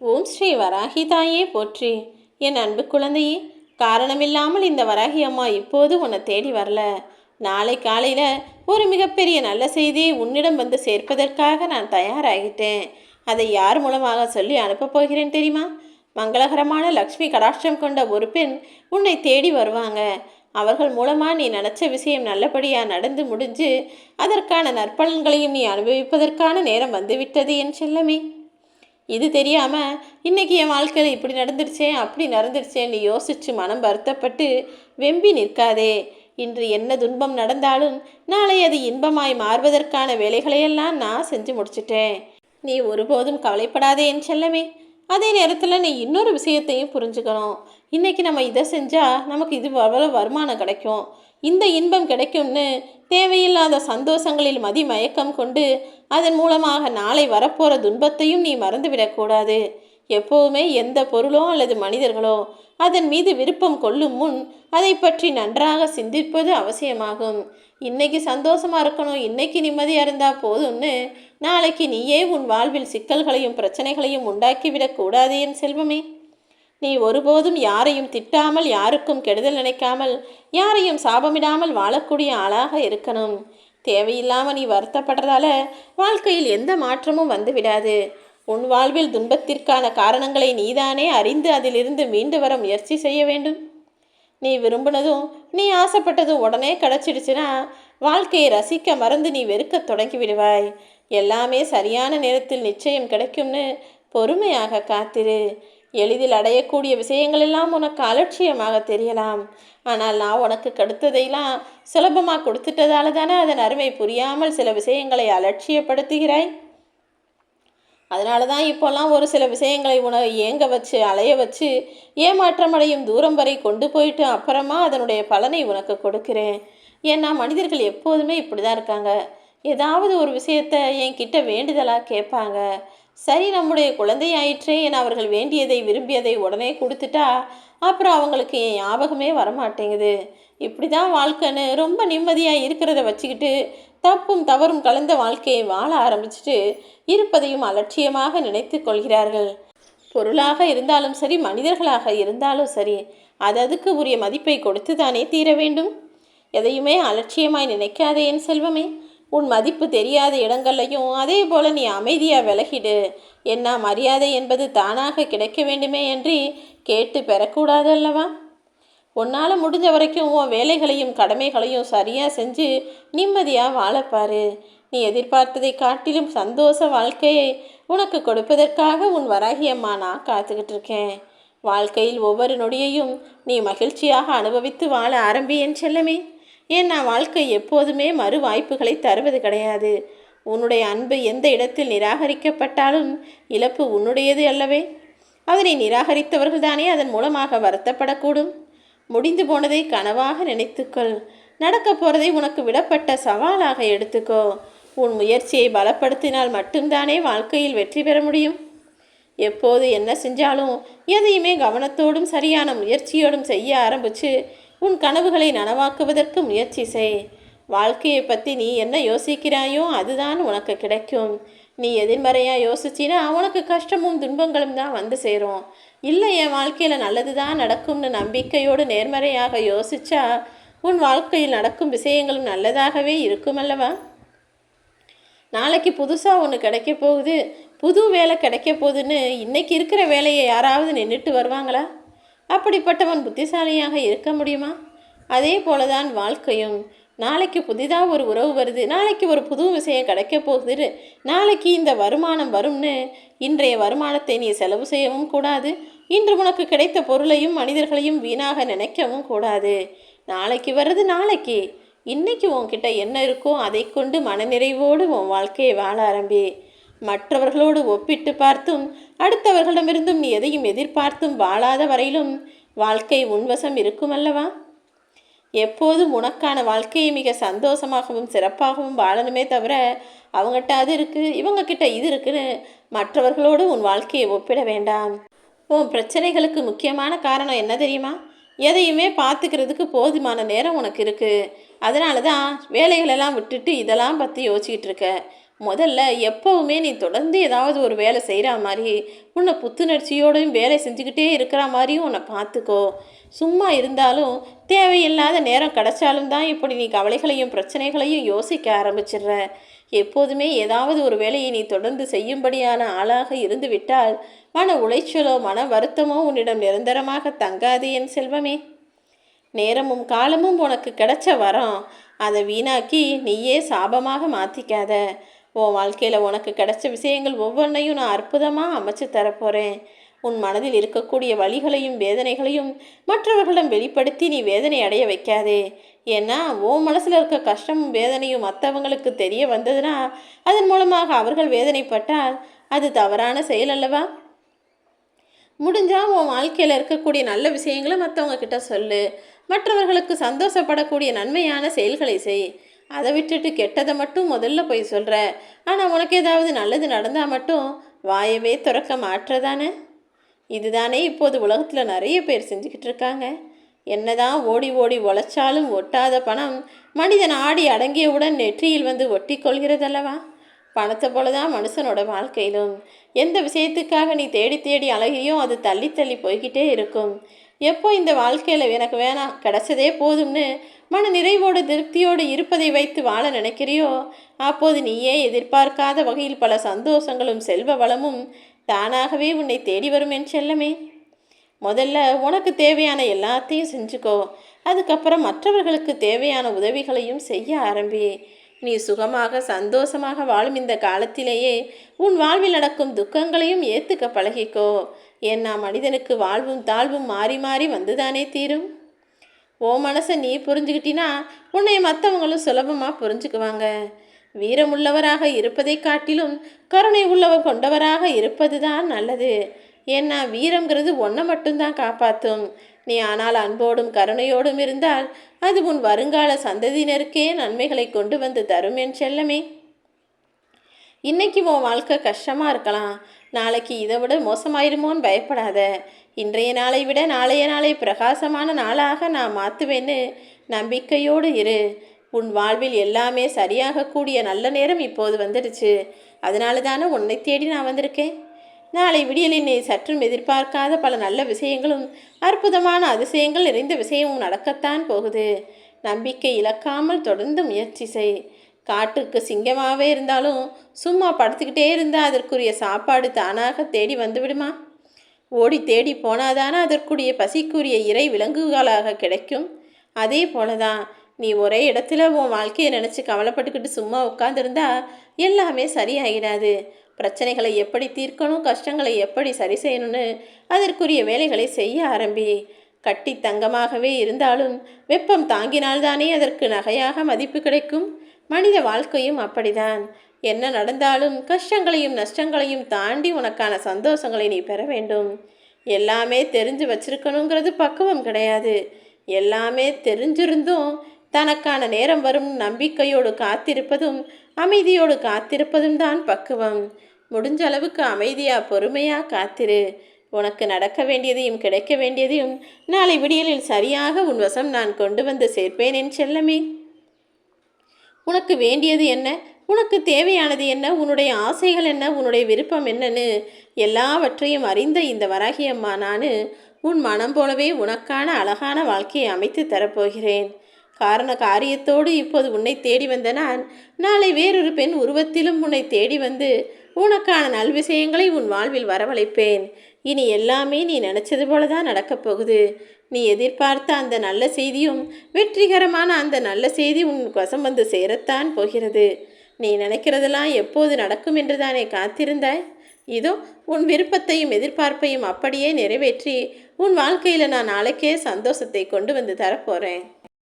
ஓம் ஸ்ரீ வராகி தாயே போற்றி. என் அன்பு குழந்தையே, காரணமில்லாமல் இந்த வராகி அம்மா இப்போது உன்னை தேடி வரல. நாளை காலையில் ஒரு மிகப்பெரிய நல்ல செய்தியை உன்னிடம் வந்து சேர்ப்பதற்காக நான் தயாராகிட்டேன். அதை யார் மூலமாக சொல்லி அனுப்பப் போகிறேன் தெரியுமா? மங்களகரமான லக்ஷ்மி கடாட்சம் கொண்ட ஒரு பெண் உன்னை தேடி வருவாங்க. அவர்கள் மூலமாக நீ நினச்ச விஷயம் நல்லபடியாக நடந்து முடிஞ்சு அதற்கான நற்பலன்களையும் நீ அனுபவிப்பதற்கான நேரம் வந்துவிட்டது என் செல்லமே. இது தெரியாமல் இன்றைக்கி என் வாழ்க்கையில் இப்படி நடந்துடுச்சே அப்படி நடந்துடுச்சேன்னு யோசித்து மனம் வருத்தப்பட்டு வெம்பி நிற்காதே. இன்று என்ன துன்பம் நடந்தாலும் நாளை அது இன்பமாய் மாறுவதற்கான வேலைகளையெல்லாம் நான் செஞ்சு முடிச்சிட்டேன். நீ ஒருபோதும் கவலைப்படாதே என் செல்லமே. அதே நேரத்தில் நீ இன்னொரு விஷயத்தையும் புரிஞ்சுக்கணும். இன்றைக்கி நம்ம இதை செஞ்சால் நமக்கு இது வருமானம் கிடைக்கும், இந்த இன்பம் கிடைக்கும்னு தேவையில்லாத சந்தோஷங்களில் மயக்கம் கொண்டு அதன் மூலமாக நாளை வரப்போகிற துன்பத்தையும் நீ மறந்துவிடக்கூடாது. எப்போவுமே எந்த பொருளோ அல்லது மனிதர்களோ அதன் மீது விருப்பம் கொள்ளும் முன் அதை பற்றி நன்றாக சிந்திப்பது அவசியமாகும். இன்னைக்கு சந்தோஷமாக இருக்கணும், இன்னைக்கு நிம்மதியாக இருந்தால் போதும்னு நாளைக்கு நீயே உன் வாழ்வில் சிக்கல்களையும் பிரச்சனைகளையும் உண்டாக்கிவிடக்கூடாது என் செல்வமே. நீ ஒருபோதும் யாரையும் திட்டாமல், யாருக்கும் கெடுதல் நினைக்காமல், யாரையும் சாபமிடாமல் வாழக்கூடிய ஆளாக இருக்கணும். தேவையில்லாமல் நீ வருத்தப்படுறதால வாழ்க்கையில் எந்த மாற்றமும் வந்து விடாது. உன் வாழ்வில் துன்பத்திற்கான காரணங்களை நீதானே அறிந்து அதிலிருந்து மீண்டு வர முயற்சி செய்ய வேண்டும். நீ விரும்பினதும் நீ ஆசைப்பட்டதும் உடனே கிடச்சிடுச்சுன்னா வாழ்க்கையை ரசிக்க மறந்து நீ வெறுக்க தொடங்கி விடுவாய். எல்லாமே சரியான நேரத்தில் நிச்சயம் கிடைக்கும்னு பொறுமையாக காத்திரு. எளிதில் அடையக்கூடிய விஷயங்கள் எல்லாம் உனக்கு அலட்சியமாக தெரியலாம். ஆனால் நான் உனக்கு கடுத்ததையெல்லாம் சுலபமாக கொடுத்துட்டதால தானே அதன் அருமை புரியாமல் சில விஷயங்களை அலட்சியப்படுத்துகிறாய். அதனால தான் இப்போல்லாம் ஒரு சில விஷயங்களை ஏங்க வச்சு அலைய வச்சு ஏமாற்றமடையும் தூரம் வரை கொண்டு போயிட்டு அப்புறமா அதனுடைய பலனை உனக்கு கொடுக்கிறேன். ஏன்னா மனிதர்கள் எப்போதுமே இப்படி தான் இருக்காங்க. ஏதாவது ஒரு விஷயத்த என்கிட்ட வேண்டுதலாக கேட்பாங்க. சரி, நம்முடைய குழந்தையாயிற்றே என அவர்கள் வேண்டியதை விரும்பியதை உடனே கொடுத்துட்டா அப்புறம் அவங்களுக்கு என் ஞாபகமே வரமாட்டேங்குது. இப்படி தான் வாழ்க்கைன்னு ரொம்ப நிம்மதியாக இருக்கிறத வச்சுக்கிட்டு தப்பும் தவறும் கலந்த வாழ்க்கையை வாழ ஆரம்பிச்சுட்டு இருப்பதையும் அலட்சியமாக நினைத்து கொள்கிறார்கள். பொருளாக இருந்தாலும் சரி, மனிதர்களாக இருந்தாலும் சரி, அதுக்கு உரிய மதிப்பை கொடுத்து தானே தீர வேண்டும். எதையுமே அலட்சியமாய் நினைக்காதே என் செல்வமே. உன் மதிப்பு தெரியாத இடங்கள்லையும் அதே போல் நீ அமைதியாக விலகிடு. என்ன மரியாதை என்பது தானாக கிடைக்க வேண்டுமே என்று கேட்டு பெறக்கூடாது அல்லவா? உன்னால் முடிஞ்ச வரைக்கும் உன் வேலைகளையும் கடமைகளையும் சரியாக செஞ்சு நிம்மதியாக வாழப்பாரு. நீ எதிர்பார்த்ததை காட்டிலும் சந்தோஷ வாழ்க்கையை உனக்கு கொடுப்பதற்காக உன் வராகி அம்மா நான் காத்துக்கிட்டு இருக்கேன். வாழ்க்கையில் ஒவ்வொரு நொடியையும் நீ மகிழ்ச்சியாக அனுபவித்து வாழ ஆரம்பி என் செல்லமே. ஏன்னா வாழ்க்கை எப்போதுமே மறு வாய்ப்புகளை தருவது கிடையாது. உன்னுடைய அன்பு எந்த இடத்தில் நிராகரிக்கப்பட்டாலும் இழப்பு உன்னுடையது அல்லவே. அதனை நிராகரித்தவர்கள் தானே அதன் மூலமாக வருத்தப்படக்கூடும். முடிந்து போனதை கனவாக நினைத்துக்கொள். நடக்க போகிறதை உனக்கு விடப்பட்ட சவாலாக எடுத்துக்கோ. உன் முயற்சியை பலப்படுத்தினால் மட்டும்தானே வாழ்க்கையில் வெற்றி பெற முடியும். எப்போது என்ன செஞ்சாலும் எதையுமே கவனத்தோடும் சரியான முயற்சியோடும் செய்ய ஆரம்பித்து உன் கனவுகளை நனவாக்குவதற்கு முயற்சி செய். வாழ்க்கையை பற்றி நீ என்ன யோசிக்கிறாயோ அதுதான் உனக்கு கிடைக்கும். நீ எதிர்மறையாக யோசிச்சினா உனக்கு கஷ்டமும் துன்பங்களும் தான் வந்து சேரும். இல்லை, என் வாழ்க்கையில் நல்லது தான் நடக்கும்னு நம்பிக்கையோடு நேர்மறையாக யோசிச்சா உன் வாழ்க்கையில் நடக்கும் விஷயங்களும் நல்லதாகவே இருக்குமல்லவா? நாளைக்கு புதுசாக ஒன்று கிடைக்க போகுது, புது வேலை கிடைக்க போகுதுன்னு இன்றைக்கி இருக்கிற வேலையை யாராவது நின்றுட்டு வருவாங்களா? அப்படிப்பட்டவன் புத்திசாலியாக இருக்க முடியுமா? அதே போல தான் வாழ்க்கையும். நாளைக்கு புதிதாக ஒரு உறவு வருது, நாளைக்கு ஒரு புது விஷயம் கிடைக்க போகுது, நாளைக்கு இந்த வருமானம் வரும்னு இன்றைய வருமானத்தை நீ செலவு செய்யவும் கூடாது. இன்று உனக்கு கிடைத்த பொருளையும் மனிதர்களையும் வீணாக நினைக்கவும் கூடாது. நாளைக்கு வர்றது நாளைக்கு. இன்னைக்கு உன்கிட்ட என்ன இருக்கோ அதை கொண்டு மனநிறைவோடு உன் வாழ்க்கையை வாழ ஆரம்பி. மற்றவர்களோடு ஒப்பிட்டு பார்த்தும் அடுத்தவர்களிடமிருந்தும் நீ எதையும் எதிர்பார்த்தும் வாழாத வரையிலும் வாழ்க்கை உன்வசம் இருக்கும் அல்லவா? எப்போதும் உனக்கான வாழ்க்கையை மிக சந்தோஷமாகவும் சிறப்பாகவும் வாழணுமே தவிர அவங்ககிட்ட அது இருக்குது இவங்கக்கிட்ட இது இருக்குன்னு மற்றவர்களோடு உன் வாழ்க்கையை ஒப்பிட வேண்டாம். உன் பிரச்சனைகளுக்கு முக்கியமான காரணம் என்ன தெரியுமா? எதையுமே பார்த்துக்கிறதுக்கு போதுமான நேரம் உனக்கு இருக்குது. அதனால தான் வேலைகளெல்லாம் விட்டுட்டு இதெல்லாம் பற்றி யோசிச்சுக்கிட்டு இருக்க. முதல்ல எப்போவுமே நீ தொடர்ந்து ஏதாவது ஒரு வேலை செய்கிற மாதிரி உன்னை புத்துணர்ச்சியோடையும் வேலை செஞ்சுக்கிட்டே இருக்கிற மாதிரியும் உன்னை பார்த்துக்கோ. சும்மா இருந்தாலும் தேவையில்லாத நேரம் கிடைச்சாலும் தான் இப்படி நீ கவலைகளையும் பிரச்சனைகளையும் யோசிக்க ஆரம்பிச்சிடுற. எப்போதுமே ஏதாவது ஒரு வேலையை நீ தொடர்ந்து செய்யும்படியான ஆளாக இருந்து விட்டால் மன உளைச்சலோ மன வருத்தமோ உன்னிடம் நிரந்தரமாக தங்காது என் செல்வமே. நேரமும் காலமும் உனக்கு கிடைச்ச வரம், அதை வீணாக்கி நீயே சாபமாக மாற்றிக்காத. உன் வாழ்க்கையில் உனக்கு கிடைச்ச விஷயங்கள் ஒவ்வொன்றையும் நான் அற்புதமாக அமைச்சு தரப்போகிறேன். உன் மனதில் இருக்கக்கூடிய வலிகளையும் வேதனைகளையும் மற்றவர்களிடம் வெளிப்படுத்தி நீ வேதனை அடைய வைக்காதே. ஏன்னா உன் மனசில் இருக்க கஷ்டமும் வேதனையும் மற்றவங்களுக்கு தெரிய வந்ததுன்னா அதன் மூலமாக அவர்கள் வேதனைப்பட்டால் அது தவறான செயல் அல்லவா? முடிஞ்சால் உன் வாழ்க்கையில் இருக்கக்கூடிய நல்ல விஷயங்களை மற்றவங்க கிட்ட சொல்லு. மற்றவர்களுக்கு சந்தோஷப்படக்கூடிய நன்மையான செயல்களை செய். அதை விட்டுட்டு கெட்டதை மட்டும் முதல்ல போய் சொல்கிற. ஆனால் உனக்கு ஏதாவது நல்லது நடந்தால் மட்டும் வாயவே துறக்க மாற்றதானே. இதுதானே இப்போது உலகத்தில் நிறைய பேர் செஞ்சுக்கிட்டு இருக்காங்க. என்னதான் ஓடி ஓடி உழைச்சாலும் ஒட்டாத பணம் மனிதன் ஆடி அடங்கியவுடன் நெற்றியில் வந்து ஒட்டி கொள்கிறதல்லவா? பணத்தை போல தான் மனுஷனோட வாழ்க்கையிலும் எந்த விஷயத்துக்காக நீ தேடி தேடி அழகியோ அது தள்ளி தள்ளி போய்கிட்டே இருக்கும். எப்போ இந்த வாழ்க்கையில் எனக்கு வேணாம் கிடைச்சதே போதும்னு மன நிறைவோடு திருப்தியோடு இருப்பதை வைத்து வாழ நினைக்கிறியோ அப்போது நீயே எதிர்பார்க்காத வகையில் பல சந்தோஷங்களும் செல்வ வளமும் தானாகவே உன்னை தேடி வரும் என் செல்லமே. முதல்ல உனக்கு தேவையான எல்லாத்தையும் செஞ்சுக்கோ. அதுக்கப்புறம் மற்றவர்களுக்கு தேவையான உதவிகளையும் செய்ய ஆரம்பி. நீ சுகமாக சந்தோஷமாக வாழும் இந்த காலத்திலேயே உன் வாழ்வில் நடக்கும் துக்கங்களையும் ஏற்றுக்க பழகிக்கோ. ஏன்னா மனிதனுக்கு வாழ்வும் தாழ்வும் மாறி மாறி வந்துதானே தீரும். ஓ மனசை நீ புரிஞ்சுக்கிட்டினா உன்னை மற்றவங்களும் சுலபமாக புரிஞ்சுக்குவாங்க. வீரமுள்ளவராக இருப்பதை காட்டிலும் கருணை உள்ளவர் கொண்டவராக இருப்பது தான் நல்லது. ஏன்னா வீரம்ங்கிறது ஒன்றை மட்டும்தான் காப்பாற்றும். நீ ஆனால் அன்போடும் கருணையோடும் இருந்தால் அது உன் வருங்கால சந்ததியினருக்கே நன்மைகளை கொண்டு வந்து தரும் என் செல்லமே. இன்னைக்கு உன் வாழ்க்கை கஷ்டமாக இருக்கலாம், நாளைக்கு இதை விட மோசமாயிருமோன்னு பயப்படாத. இன்றைய நாளை விட நாளைய நாளை பிரகாசமான நாளாக நான் மாற்றுவேன்னு நம்பிக்கையோடு இரு. உன் வாழ்வில் எல்லாமே சரியாகக்கூடிய நல்ல நேரம் இப்போது வந்துடுச்சு. அதனால தானே உன்னை தேடி நான் வந்திருக்கேன். நாளை விடியலில் நீ சற்றும் எதிர்பார்க்காத பல நல்ல விஷயங்களும் அற்புதமான அதிசயங்கள் நிறைந்த விஷயமும் நடக்கத்தான் போகுது. நம்பிக்கை இழக்காமல் தொடர்ந்து முயற்சி செய். காட்டுக்கு சிங்கமாகவே இருந்தாலும் சும்மா படுத்துக்கிட்டே இருந்தால் அதற்குரிய சாப்பாடு தானாக தேடி வந்து விடுமா? ஓடி தேடி போனாதானே அதற்குரிய பசிக்குரிய இறை விலங்குகளாக கிடைக்கும். அதே போலதான் நீ ஒரே இடத்துல உன் வாழ்க்கையை நினச்சி கவலைப்பட்டுக்கிட்டு சும்மா உட்காந்துருந்தா எல்லாமே சரியாகிடாது. பிரச்சனைகளை எப்படி தீர்க்கணும், கஷ்டங்களை எப்படி சரி செய்யணும்னு அதற்குரிய வேலைகளை செய்ய ஆரம்பி. கட்டி தங்கமாகவே இருந்தாலும் வெப்பம் தாங்கினால்தானே அதற்கு நகையாக மதிப்பு கிடைக்கும். மனித வாழ்க்கையும் அப்படிதான். என்ன நடந்தாலும் கஷ்டங்களையும் நஷ்டங்களையும் தாண்டி உனக்கான சந்தோஷங்களை நீ பெற வேண்டும். எல்லாமே தெரிஞ்சு வச்சிருக்கணுங்கிறது பக்குவம் கிடையாது. எல்லாமே தெரிஞ்சிருந்தும் தனக்கான நேரம் வரும் நம்பிக்கையோடு காத்திருப்பதும் அமைதியோடு காத்திருப்பதும் தான் பக்குவம். முடிஞ்ச அளவுக்கு அமைதியாக பொறுமையாக காத்திரு. உனக்கு நடக்க வேண்டியதையும் கிடைக்க வேண்டியதையும் நாளை விடியலில் சரியாக உன் வசம் நான் கொண்டு வந்து சேர்ப்பேன் என் செல்லமே. உனக்கு வேண்டியது என்ன, உனக்கு தேவையானது என்ன, உன்னுடைய ஆசைகள் என்ன, உன்னுடைய விருப்பம் என்னன்னு எல்லாவற்றையும் அறிந்த இந்த வராகி அம்மா நான் உன் மனம் போலவே உனக்கான அழகான வாழ்க்கையை அமைத்து தரப்போகிறேன். காரண காரியத்தோடு இப்போது உன்னை தேடி வந்த நான் நாளை வேறொரு பெண் உருவத்திலும் உன்னை தேடி வந்து உனக்கான நல் விஷயங்களை உன் வாழ்வில் வரவழைப்பேன். இனி எல்லாமே நீ நினச்சது போல தான் நடக்கப் போகுது. நீ எதிர்பார்த்த அந்த நல்ல செய்தியும் வெற்றிகரமான அந்த நல்ல செய்தி உன் வசம் வந்து சேரத்தான் போகிறது. நீ நினைக்கிறதெல்லாம் எப்போது நடக்கும் என்று தானே காத்திருந்தாய். இதோ உன் விருப்பத்தையும் எதிர்பார்ப்பையும் அப்படியே நிறைவேற்றி உன் வாழ்க்கையில் நான் நாளைக்கே சந்தோஷத்தை கொண்டு வந்து தரப்போகிறேன்.